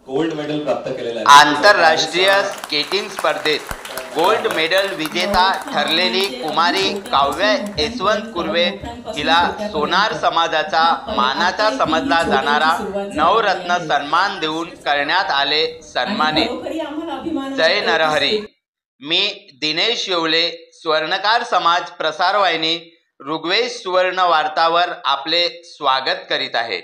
Gold medal प्राप्त केलेलं आहे। आंतरराष्ट्रीय स्केटिंग स्पर्धेत गोल्ड मेडल विजेता ठरलेली कुमारी काव्या यशवंत कुर्वे हिला सोनार समाजाचा मानाचा समजला जाणारा नवरत्न सन्मान देऊन करण्यात आले सन्मानित। जय नरहरी। मी दिनेश येवले, स्वर्णकार समाज प्रसारवाहिनी ऋग्वेद सुवर्ण वार्तावर आपले स्वागत करीत आहे।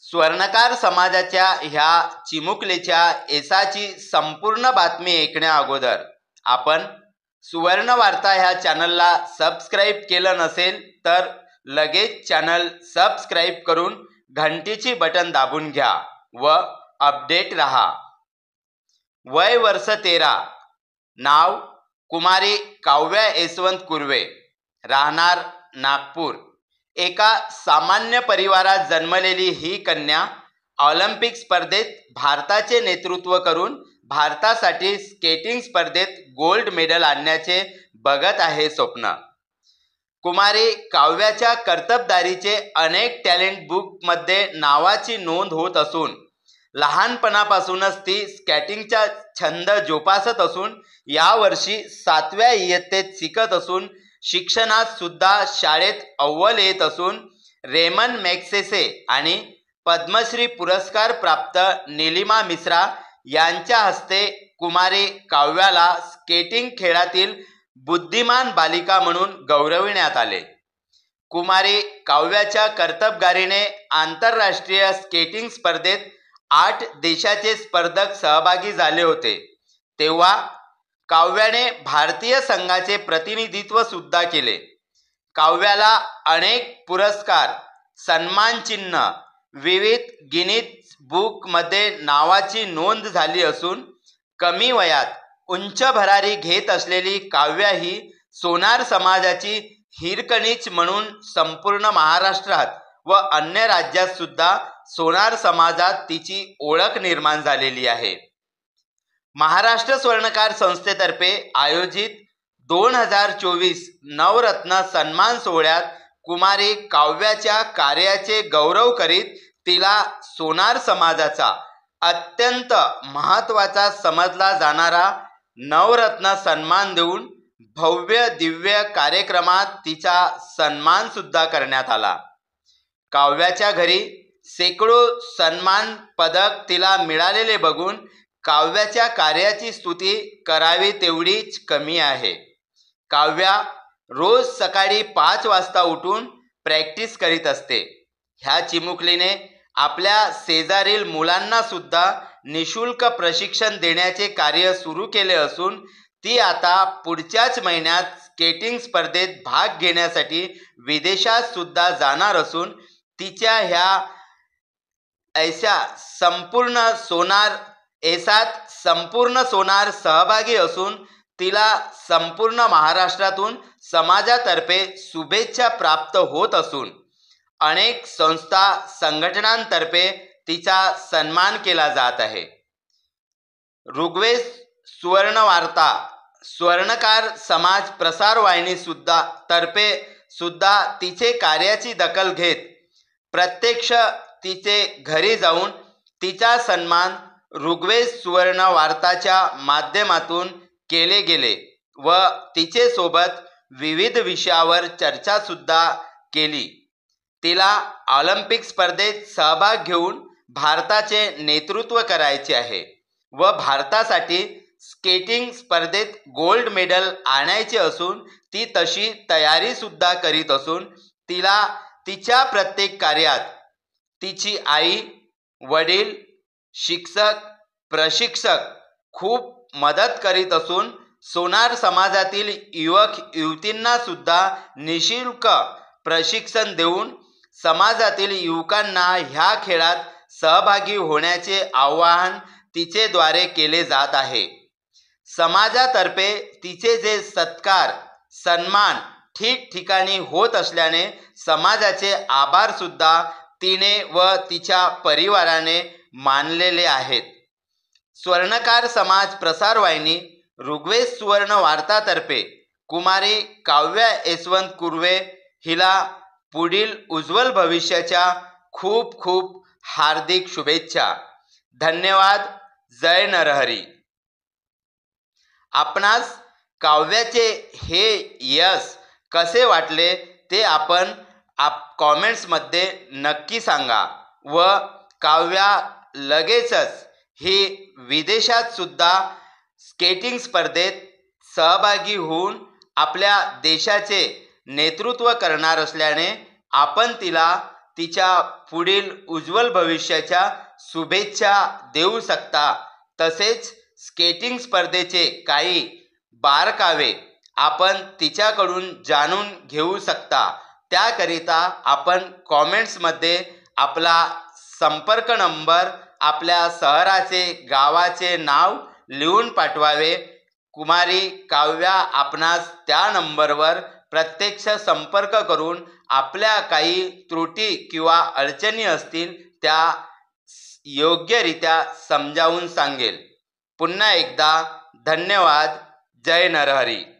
स्वर्णकार समाजाच्या ह्या चिमुकलेच्या यशाची संपूर्ण बातमी ऐकण्या अगोदर आपण सुवर्ण वार्ता ह्या चॅनलला सबस्क्राईब केलं नसेल तर लगेच चॅनल सबस्क्राईब करून घंटीची बटन दाबून घ्या व अपडेट रहा। वय वर्ष 13, नाव कुमारी काव्या यशवंत कुर्वे, राहणार नागपूर। एका सामान्य परिवारात जन्मलेली ही कन्या ऑलिम्पिक स्पर्धेत भारताचे नेतृत्व करून भारतासाठी स्केटिंग स्पर्धेत गोल्ड मेडल आणण्याचे बघत आहे स्वप्न। कुमारी काव्याच्या कर्तबगारीचे अनेक टॅलेंट बुकमध्ये नावाची नोंद होत असून लहानपणापासूनच ती स्केटिंगचा छंद जोपासत असून यावर्षी 7व्या इयत्तेत शिकत असून शिक्षणात सुद्धा शाळेत अव्वल येत असून रेमन मॅग्सेसे आणि पद्मश्री पुरस्कार प्राप्त नीलिमा मिश्रा यांच्या हस्ते कुमारी काव्याला स्केटिंग खेळातील बुद्धिमान बालिका म्हणून गौरविण्यात आले। कुमारी काव्याच्या कर्तबगारीने आंतरराष्ट्रीय स्केटिंग स्पर्धेत 8 देशाचे स्पर्धक सहभागी झाले होते, तेव्हा काव्याने भारतीय संघाचे प्रतिनिधित्व सुद्धा केले। काव्याला अनेक पुरस्कार, सन्मानचिन्ह, विविध गिनीज बुकमध्ये नावाची नोंद झाली असून कमी वयात उंच भरारी घेत असलेली काव्या ही सोनार समाजाची हिरकणीच म्हणून संपूर्ण महाराष्ट्रात व अन्य राज्यात सुद्धा सोनार समाजात तिची ओळख निर्माण झालेली आहे। महाराष्ट्र स्वर्णकार संस्थेतर्फे आयोजित 2024 नवरत्न सन्मान सोहळ्यात कुमारी काव्याच्या कार्याचे गौरव करीत तिला सोनार समाजाचा अत्यंत महत्त्वाचा समजला जाणारा नवरत्न सन्मान देऊन भव्य दिव्य कार्यक्रमात तिचा सन्मान सुद्धा करण्यात आला। काव्याच्या घरी शेकडो सन्मान पदक तिला मिळालेले बघून काव्याच्या कार्याची स्तुती करावी तेवढीच कमी आहे। काव्या रोज सकाळी 5 वाजता उठून प्रॅक्टिस करीत असते। ह्या चिमुकलीने आपल्या शेजारील मुलांना सुद्धा निशुल्क प्रशिक्षण देण्याचे कार्य सुरू केले असून ती आता पुढच्याच महिन्यात स्केटिंग स्पर्धेत भाग घेण्यासाठी विदेशात सुद्धा जाणार असून तिच्या ह्या संपूर्ण सोनार सहभागी असून तिला संपूर्ण महाराष्ट्रातून समाजातर्फे शुभेच्छा प्राप्त होत असून अनेक संस्था संघटनांतर्फे तिचा सन्मान केला जात आहे। ऋग्वेद सुवर्ण वार्ता स्वर्णकार समाज प्रसारवाहिनी तर्फे सुद्धा तिचे कार्याची दखल घेत प्रत्यक्ष तिचे घरी जाऊन तिचा सन्मान ऋग्वेद सुवर्ण वार्ताच्या माध्यमातून केले गेले व तिचे सोबत विविध विषयावर चर्चा सुद्धा केली। तिला ऑलिम्पिक स्पर्धेत सहभाग घेऊन भारताचे नेतृत्व करायचे आहे व भारतासाठी स्केटिंग स्पर्धेत गोल्ड मेडल आणायचे असून ती तशी तयारी सुद्धा करीत असून तिला तिच्या प्रत्येक कार्यात तिची आई, वडील, शिक्षक, प्रशिक्षक खूप मदत करीत असून सोनार समाजातील युवक युवतींना सुद्धा निशुल्क प्रशिक्षण देऊन समाजातील युवकांना ह्या खेळात सहभागी होण्याचे आवाहन तिचेद्वारे केले जात आहे। समाजातर्फे तिचे जे सत्कार सन्मान ठिकठिकाणी होत असल्याने समाजाचे आभार सुद्धा तिने व तिच्या परिवाराने मानलेले आहेत। स्वर्णकार समाज प्रसारवाहिनी ऋग्वेद सुवर्ण वार्तातर्फे कुमारी काव्या यशवंत कुर्वे हिला पुढील उज्ज्वल भविष्याच्या खूप खूप हार्दिक शुभेच्छा। धन्यवाद. जय नरहरी. आपणास काव्याचे हे यश कसे वाटले ते आपण कॉमेंट्समध्ये नक्की सांगा व काव्या लगेचच ही विदेशात सुद्धा स्केटिंग स्पर्धेत सहभागी होऊन आपल्या देशाचे नेतृत्व करणार असल्याने आपण तिला तिच्या पुढील उज्ज्वल भविष्याच्या शुभेच्छा देऊ शकता. तसेच स्केटिंग स्पर्धेचे काही बारकावे आपण तिच्याकडून जाणून घेऊ शकता. त्याकरिता आपण कॉमेंट्समध्ये आपला संपर्क नंबर, आपल्या शहराचे गावाचे नाव लिहून पाठवावे. कुमारी काव्या आपणास त्या नंबरवर प्रत्यक्ष संपर्क करून आपल्या काही त्रुटी किंवा अडचणी असतील त्या योग्यरित्या समजावून सांगेल. पुन्हा एकदा धन्यवाद. जय नरहरी.